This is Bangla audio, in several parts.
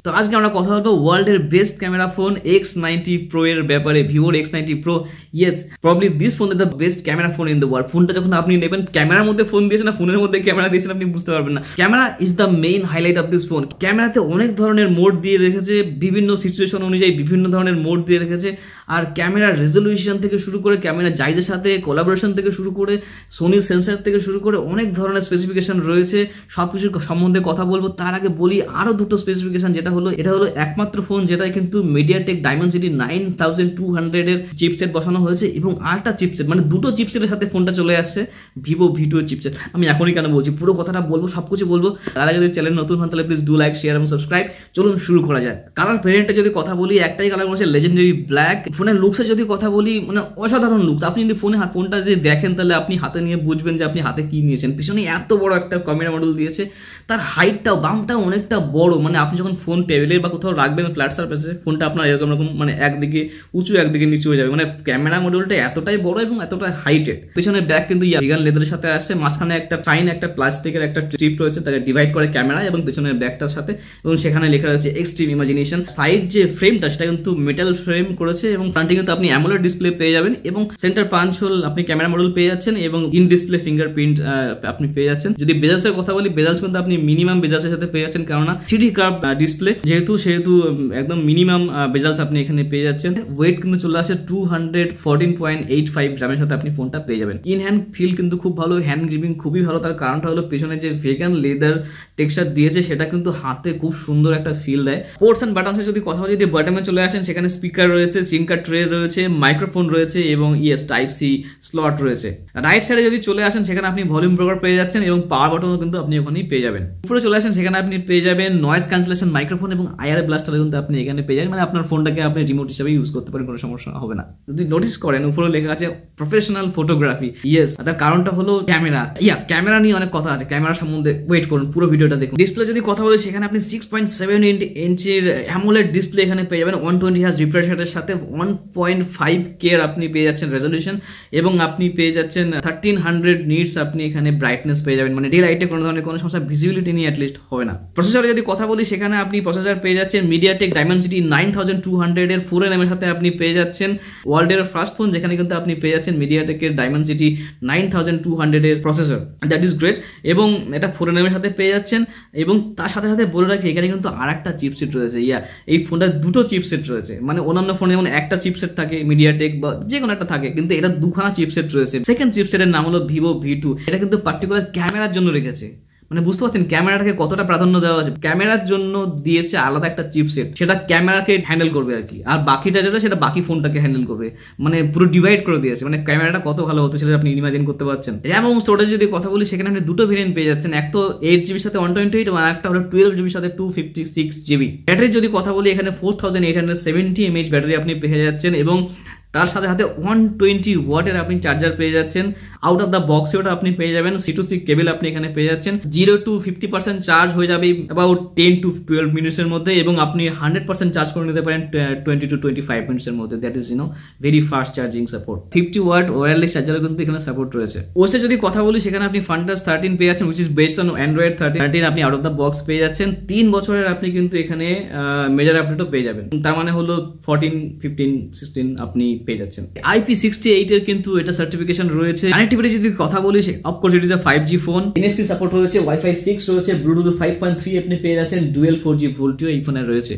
তো আজকে আমরা কথা বলবো ওয়ার্ল্ডের best camera phone X90 Pro এর ব্যাপারে। Vivo X90 Pro, yes, probably this phone is the best camera phone in the world. ফোনটা যখন আপনি নেবেন, ক্যামেরার মধ্যে ফোন দিয়েছেন না ফোনের মধ্যে ক্যামেরা দিয়েছেন, আপনি বুঝতে পারবেন না। Camera is the main highlight of this phone. ক্যামেরাতে অনেক ধরনের মোড দিয়ে রেখেছে, বিভিন্ন সিচুয়েশন অনুযায়ী বিভিন্ন ধরনের মোড দিয়ে রেখেছে। আর ক্যামেরার রেজলিউশন থেকে শুরু করে, ক্যামেরা জাইজের সাথে কোলাবোরেশন থেকে শুরু করে, সোনির সেন্সার থেকে শুরু করে অনেক ধরনের স্পেসিফিকেশন রয়েছে। সব কিছুর সম্বন্ধে কথা বলবো। তার আগে বলি আরো দুটো স্পেসিফিকেশন, যেটা হলো এটা হলো একমাত্র ফোন যেটা কিন্তু মিডিয়াটেক ডাইমেনসিটি 9200 এর চিপসেট বসানো হয়েছে, এবং আরেকটা চিপসেট মানে দুটো চিপসেটের সাথে ফোনটা চলে আসছে, Vivo V2 চিপসেট। আমি এখনই কেন বলছি, পুরো কথাটা বলবো, সবকিছু বলবো। তার আগে যদি চ্যানেল নতুন হন তাহলে প্লিজ ডু লাইক, শেয়ার এবং সাবস্ক্রাইব। চলুন শুরু করা যায়। কালার ভেরিয়েন্টে যদি কথা বলি, একটাই কালার রয়েছে লেজেন্ডারি ব্ল্যাক। ফোনের লুকসে যদি কথা বলি, মানে অসাধারণ লুকস। আপনি যদি ফোনটা যদি দেখেন তাহলে আপনি হাতে নিয়ে বুঝবেন যে আপনি হাতে কি নিয়েছেন। পিছনে এত বড় একটা ক্যামেরা মডিউল দিয়েছে, তার হাইটটাও বামটাও অনেকটা বড়। মানে আপনি যখন ফোন টেবিলে বা কোথাও রাখবেন ফ্ল্যাট সারফেসে, ফোনটা আপনার এরকম মানে একদিকে উঁচু একদিকে নিচু হয়ে যাবে। মানে ক্যামেরা মডিউলটা এতটাই বড় এবং এতটাই হাইটেড। পিছনের ব্যাক কিন্তু ভিগান লেদারের সাথে আসছে, মাঝখানে একটা চাইন একটা প্লাস্টিকের একটা স্ট্রিপ রয়েছে, তাকে ডিভাইড করে ক্যামেরা এবং পিছনের ব্যাকটার সাথে, এবং সেখানে লেখা রয়েছে এক্সট্রিম ইমাজিনেশন। সাইড যে ফ্রেমটা সেটা কিন্তু মেটাল ফ্রেম করেছে, এবং ফ্রন্টে কিন্তু আপনি অ্যামোলেড ডিসপ্লে পেয়ে যাবেন, এবং সেন্টার পাঞ্চ হোল আপনি ক্যামেরা মডিউল পেয়ে যাচ্ছেন, এবং ইন ডিসপ্লে ফিঙ্গারপ্রিন্ট আপনি পেয়ে যাচ্ছেন। যদি বেজালসের কথা বলি, বেজালস কিন্তু আপনি মিনিমাম বেজালসের সাথে পেয়ে যাচ্ছেন, কেননা 3D কার্ভ ডিসপ্লে যেহেতু একদম মিনিমাম বেজালস আপনি এখানে পেয়ে যাচ্ছেন। ওয়েট কিন্তু চলে আসে 214.85 গ্রামের সাথে আপনি ফোনটা পেয়ে যাবেন। ইন হ্যান্ড ফিল কিন্তু খুব ভালো, হ্যান্ড গ্রিপিং খুবই ভালো। তার কারণটা হলো পেছনে যে ভেগান লেদার টেক্সচার দিয়েছে সেটা কিন্তু হাতে খুব সুন্দর একটা ফিল দেয়। পোর্টস এন্ড বাটনসে যদি কথা বলি, বাটনে চলে আসেন, সেখানে স্পিকার রয়েছে, সিম কার্ড ট্রে রয়েছে, মাইক্রোফোন রয়েছে, এবং টাইপ সি স্লট রয়েছে। রাইট সাইডে যদি চলে আসেন, সেখানে আপনি ভলিউম ব্রোকার পেয়ে যাচ্ছেন, এবং পাওয়ার বাটনও কিন্তু আপনি ওখানেই পেয়ে যাবেন। উপরে চলে আসেন, সেখানে আপনি পেয়ে যাবেন নয়েজ ক্যান্সেলেশন মাইক্রোফোন এবং আইআর ব্লাস্টার কিন্তু আপনি এখানে পেয়ে যাবেন। মানে আপনার ফোনটাকে আপনি রিমোট হিসেবে ইউজ করতে পারেন, কোনো সমস্যা হবে না। যদি নোটিস করেন, উপরে লেখা আছে প্রফেশনাল ফটোগ্রাফি। ইয়েস, তার কারণটা হলো ক্যামেরা। ক্যামেরা নিয়ে অনেক কথা আছে, ক্যামেরা সম্বন্ধে ওয়েট করুন, পুরো ভিডিওটা দেখুন। ডিসপ্লে যদি কথা বলি, সেখানে আপনি 6.7 ইঞ্চির অ্যামোলেড ডিসপ্লে এখানে পেয়ে যাবেন, 120 হার্জ রিফ্রেশ রেটের সাথে 1.5K আপনি পেয়ে যাচ্ছেন রেজলিউশন, এবং আপনি পেয়ে যাচ্ছেন 1300 নিটস আপনি এখানে ব্রাইটনেস পেয়ে যাবেন। মানে ডে লাইটে কোনো ধরনের কোনো সমস্যা ভিজিবিলিটি নিয়ে অ্যাটলিস্ট হবে না। প্রসেসরে যদি কথা বলি, সেখানে আপনি প্রসেসর পেয়ে যাচ্ছেন মিডিয়াটেক ডাইমেনসিটি 9200 এর 4nm এর সাথে আপনি পেয়ে যাচ্ছেন ওয়ার্ল্ডের ফার্স্ট ফোন যেখানে কিন্তু আপনি পেয়ে যাচ্ছেন মিডিয়াটেকের ডাইমেনসিটি 9200 এর প্রসেসর। That is great. এবং এটা 4nm এর সাথে পেয়ে যাচ্ছেন, এবং তার সাথে সাথে বলে রাখি এখানে কিন্তু আরেকটা চিপসেট রয়েছে। এই ফোনটা দুটো চিপসেট রয়েছে। মানে অন্যান্য ফোনে যেমন একটা চিপসেট থাকে মিডিয়াটেক বা যে কোনো একটা থাকে, কিন্তু এটা দুখানা চিপসেট রয়েছে। সেকেন্ড চিপসেটের নাম হলো Vivo V2। এটা কিন্তু পার্টিকুলার ক্যামেরার জন্য রেখেছে। মানে বুঝতে পারছেন ক্যামেরাটাকে কতটা প্রাধান্য দেওয়া আছে। ক্যামেরার জন্য দিয়েছে আলাদা একটা চিপসেট, সেটা ক্যামেরাকে হ্যান্ডেল করবে আর কি, আর বাকিটা যেটা সেটা বাকি ফোনটাকে হ্যান্ডেল করবে। মানে পুরো ডিভাইড করে দিয়েছে। মানে ক্যামেরাটা কত ভালো হতো সেটা আপনি ইমাজিন করতে পারছেন। র্যাম এবং স্টোরেজ যদি কথা বলি, সেখানে আপনি দুটো ভেরিয়েন্ট পেয়ে যাচ্ছেন, এক তো 8GB সাথে 128 এবং একটা হলো 12GB সাথে 256GB। ব্যাটারি যদি কথা বলি, এখানে 4870 mAh ব্যাটারি আপনি পেয়ে যাচ্ছেন, এবং তার সাথে সাথে 120 ওয়াটের আপনি চার্জার পেয়ে যাচ্ছেন। আউট অফ দ্য বক্স ওটা আপনি পেয়ে যাবেন, C2C কেবল আপনি এখানে পেয়ে যাচ্ছেন। 0 to 50% চার্জ হয়ে যাবে অ্যাবাউট 10 to 12 মিনিটসের মধ্যে, এবং আপনি 100% চার্জ করে নিতে পারেন 20 to 25 মিনিটসের মধ্যে। That is very fast charging support. 50 watt wireless চার্জারও কিন্তু এখানে সাপোর্ট রয়েছে। ওসে যদি কথা বলি, সেখানে আপনি ফান্টাস 13 পেয়ে যাচ্ছেন, which is based on Android 13 আপনি আউট অফ দ্য বক্স পেয়ে যাচ্ছেন। 3 বছরের আপনি কিন্তু এখানে মেজর আপডেটও পেয়ে যাবেন। তার মানে হলো 14, 15, 16 আপনি পেয়ে যাচ্ছেন। IP68 এর কিন্তু এটা সার্টিফিকেশন রয়েছে। কানেক্টিভিটি যদি কথা বলি, of course it is a 5G phone. NFC support রয়েছে, Wi-Fi 6 রয়েছে, ব্লুটুথ 5.3 আপনি পেয়ে যাচ্ছেন, ডুয়েল 4G ভোল্টিও এই ফোনে রয়েছে।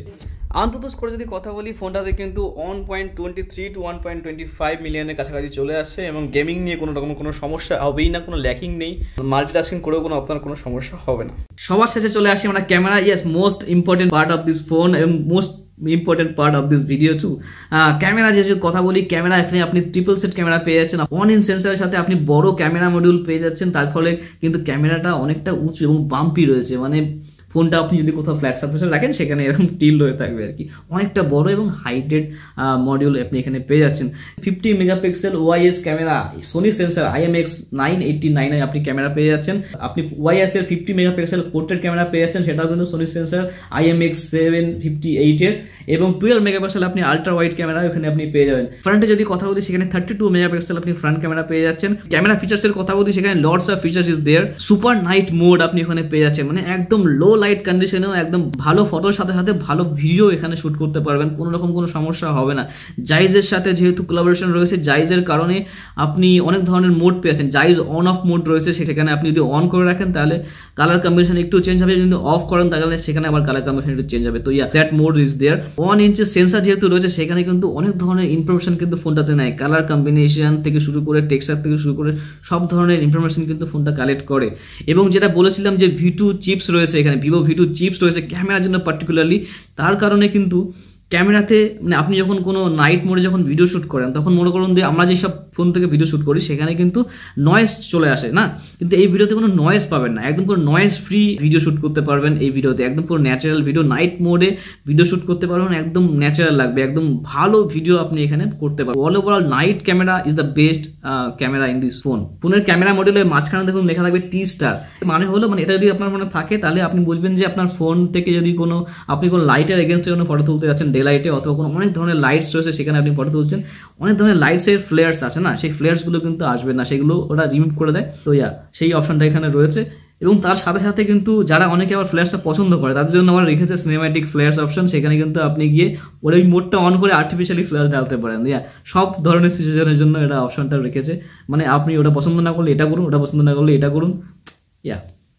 আন্তত স্কোর যদি কথা বলি, ফোনটাতে কিন্তু 1.23 to 1.25 মিলিয়নের কাছাকাছি চলে আসছে, এবং গেমিং নিয়ে কোনো রকম কোনো সমস্যা হবেই না, কোনো ল্যাকিং নেই। মাল্টিটাস্কিং করেও আপনার কোনো সমস্যা হবে না। সবার শেষে চলে আসি আমরা camera. Yes, most important part of this phone এবং most important part of this video too. Camera যে কথা বলি, ক্যামেরা এখানে আপনি ট্রিপল সেট ক্যামেরা পেয়ে যাচ্ছেন, 1-inch সেন্সরের সাথে আপনি বড় ক্যামেরা মডিউল পেয়ে যাচ্ছেন। তার ফলে কিন্তু ক্যামেরাটা অনেকটা উঁচু এবং বাম্পি রয়েছে। মানে ফোনটা আপনি যদি কোথাও ফ্ল্যাট সারফেসে রাখেন, সেখানে এরকম টিল হয়ে থাকবে আর কি। অনেকটা বড় এবং হাইটেড মডিউল আপনি এখানে পেয়ে যাচ্ছেন। 50 megapixel OIS camera, Sony sensor IMX989 আপনি ক্যামেরা পেয়ে যাচ্ছেন। আপনি OIS এর 50 মেগাপিক্সেল পোর্ট্রেট ক্যামেরা পেয়ে যাচ্ছেন, সেটাও কিন্তু সোনি সেন্সার IMX758 এর, এবং 12 মেগাপিক্সেল আপনি আলট্রা ওয়াইড ক্যামেরা এখানে আপনি পেয়ে যাবেন। ফ্রন্টে যদি কথা বলি, সেখানে 32 মেগাপিক্সেল আপনি ফ্রন্ট ক্যামেরা পেয়ে যাচ্ছেন। ক্যামেরা ফিচার্স এর কথা বলি, সেখানে lots of features is there. Super night mode আপনি ওখানে পেয়ে যাচ্ছেন, মানে একদম লো লাইট কন্ডিশনেও একদম ভালো ফটোর সাথে সাথে ভালো ভিডিও এখানে শ্যুট করতে পারবেন, কোনো রকম কোনো সমস্যা হবে না। জাইজের সাথে যেহেতু কোলাবোরেশন রয়েছে, জাইজের কারণে আপনি অনেক ধরনের মোড পেয়েছেন। জাইজ অন অফ মোড রয়েছে, সেখানে আপনি যদি অন করে রাখেন তাহলে কালার কম্বিনেশন একটু চেঞ্জ হবে, যদি অফ করেন তাহলে সেখানে আবার কালার কম্বিনেশন একটু চেঞ্জ হবে। তো দ্যাট মোড ইজ দেয়ার। 1 ইঞ্চের সেন্সার যেহেতু রয়েছে, সেখানে কিন্তু অনেক ধরনের ইনফরমেশন কিন্তু ফোনটাতে নেয়, কালার কম্বিনেশন থেকে শুরু করে টেক্সচার থেকে শুরু করে সব ধরনের ইনফরমেশন কিন্তু ফোনটা কালেক্ট করে। এবং যেটা বলেছিলাম যে V2 চিপস রয়েছে, এখানে ভিভো V2 চিপস রয়েছে ক্যামেরার জন্য পার্টিকুলারলি, তার কারণে কিন্তু ক্যামেরাতে মানে আপনি যখন কোনো নাইট মোডে যখন ভিডিও শ্যুট করেন, তখন মনে করুন যে আমরা যেসব ফোন থেকে ভিডিও শ্যুট করি সেখানে কিন্তু নয়েজ চলে আসে না, কিন্তু এই ভিডিওতে কোনো নয়েজ পাবেন না, একদম পুরো নয়েজ ফ্রি ভিডিও শ্যুট করতে পারবেন এই ভিডিওতে, একদম পুরো ন্যাচারাল ভিডিও। নাইট মোডে ভিডিও শ্যুট করতে পারবেন, একদম ন্যাচারাল লাগবে, একদম ভালো ভিডিও আপনি এখানে করতে পারবেন। All overall night camera is the best camera in this phone. ফোনের ক্যামেরা মডেলের মাঝখানে দেখুন লেখা থাকবে T স্টার, মানে হলো মানে এটা যদি আপনার মনে থাকে তাহলে আপনি বুঝবেন যে আপনার ফোন থেকে যদি আপনি কোনো লাইটের এগেনস্টে কোনো ফটো তুলতে যাচ্ছেন, ডে লাইটে অথবা কোনো অনেক ধরনের লাইটস রয়েছে সেখানে আপনি ফটো তুলছেন, অনেক ধরনের লাইটসের ফ্লেয়ার্স আছে না, সেই ফ্লেয়ার্সগুলো কিন্তু আসবে না, সেগুলো ওরা রিমুভ করে দেয়। তো সেই অপশনটা এখানে রয়েছে। এবং তার সাথে সাথে কিন্তু যারা অনেকে আবার ফ্ল্যাশটা পছন্দ করে তাদের জন্য আবার রেখেছে সিনেম্যাটিক ফ্ল্যাশ অপশন, সেখানে কিন্তু আপনি গিয়ে ওই মোডটা অন করে আর্টিফিশিয়ালি ফ্ল্যাশ ডালতে পারেন। সব ধরনের সিচুয়েশনের জন্য এটা অপশনটা রেখেছে, মানে আপনি ওটা পছন্দ না করলে এটা করুন, ওটা পছন্দ না করলে এটা করুন,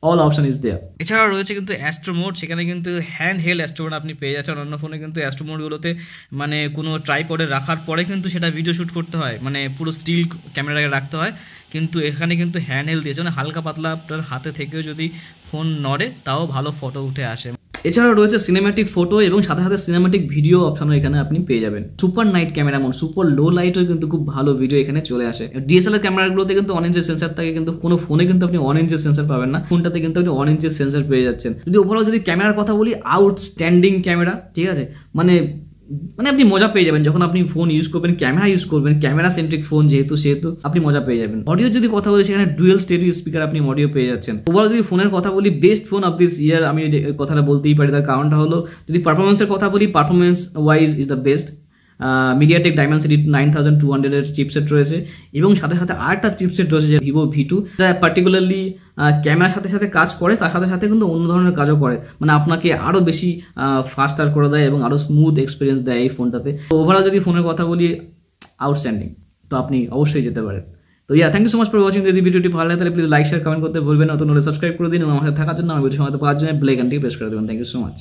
অল অপশন ইজ দেয়ার। এছাড়াও রয়েছে কিন্তু অ্যাস্ট্রো মোড, সেখানে কিন্তু হ্যান্ড হেল্ড অ্যাস্ট্রো মোড আপনি পেয়ে যাচ্ছেন। অন্য ফোনে কিন্তু অ্যাস্ট্রো মোডগুলোতে মানে কোনো ট্রাইপডে রাখার পরে কিন্তু সেটা ভিডিও শ্যুট করতে হয়, মানে পুরো স্টিল ক্যামেরাকে রাখতে হয়, কিন্তু এখানে কিন্তু হ্যান্ড হেল্ড দিয়েছে, মানে হালকা পাতলা আপনার হাতে থেকেও যদি ফোন নড়ে তাও ভালো ফটো উঠে আসে। এছাড়াও রয়েছে সিনেম্যাটিক ফটো এবং সাথে সাথে সিনেম্যাটিক ভিডিও অপশনও এখানে আপনি পেয়ে যাবেন। Super night camera mode, super low লাইটেও কিন্তু খুব ভালো ভিডিও এখানে চলে আসে। ডিএসএলআর ক্যামেরাগুলোতে কিন্তু 1 ইঞ্চের সেন্সার থাকে, কিন্তু কোনো ফোনে কিন্তু আপনি 1 ইঞ্চের সেন্সার পাবেন না, ফোনটাতে কিন্তু আপনি 1 ইঞ্চের সেন্সার পেয়ে যাচ্ছেন। যদি ওভারঅল যদি ক্যামেরার কথা বলি, আউটস্ট্যান্ডিং ক্যামেরা, ঠিক আছে, মানে আপনি মজা পেয়ে যাবেন যখন আপনি ফোন ইউজ করবেন, ক্যামেরা ইউজ করবেন, ক্যামেরা সেন্ট্রিক ফোন যেহেতু সেহেতু আপনি মজা পেয়ে যাবেন। অডিও যদি কথা বলি, সেখানে ডুয়েল স্টেরিও স্পিকার আপনি অডিও পেয়ে যাচ্ছেন। ওভারঅল যদি ফোনের কথা বলি, বেস্ট ফোন অফ দিস ইয়ার আমি কথাটা বলতেই পারি, তার কারণটা হলো যদি পারফরমেন্সের কথা বলি, performance wise is the best. MediaTek Dimensity 9200 এর চিপসেট রয়েছে, এবং সাথে সাথে আরেকটা চিপসেট রয়েছে যে ভিভো V2, যেটা পার্টিকুলারলি ক্যামেরার সাথে সাথে কাজ করে, তার সাথে সাথে কিন্তু অন্য ধরনের কাজও করে, মানে আপনাকে আরও বেশি ফাস্টার করে দেয় এবং আরও স্মুথ এক্সপিরিয়েন্স দেয় এই ফোনটাতে। তো ওভারঅল যদি ফোনের কথা বলি, আউটস্ট্যান্ডিং, তো আপনি অবশ্যই যেতে পারেন। তো thank you so much for watching. যদি ভিডিওটি ভালো লাগে তাহলে প্লিজ লাইক শেয়ার কমেন্ট করতে ভুলবেন না, নতুন হলে সাবস্ক্রাইব করে দিন এবং আমার সাথে থাকার জন্য আমার ভিডিও সময় পাওয়ার জন্য বেল আইকনটি প্রেস করে দেবেন। Thank you so much.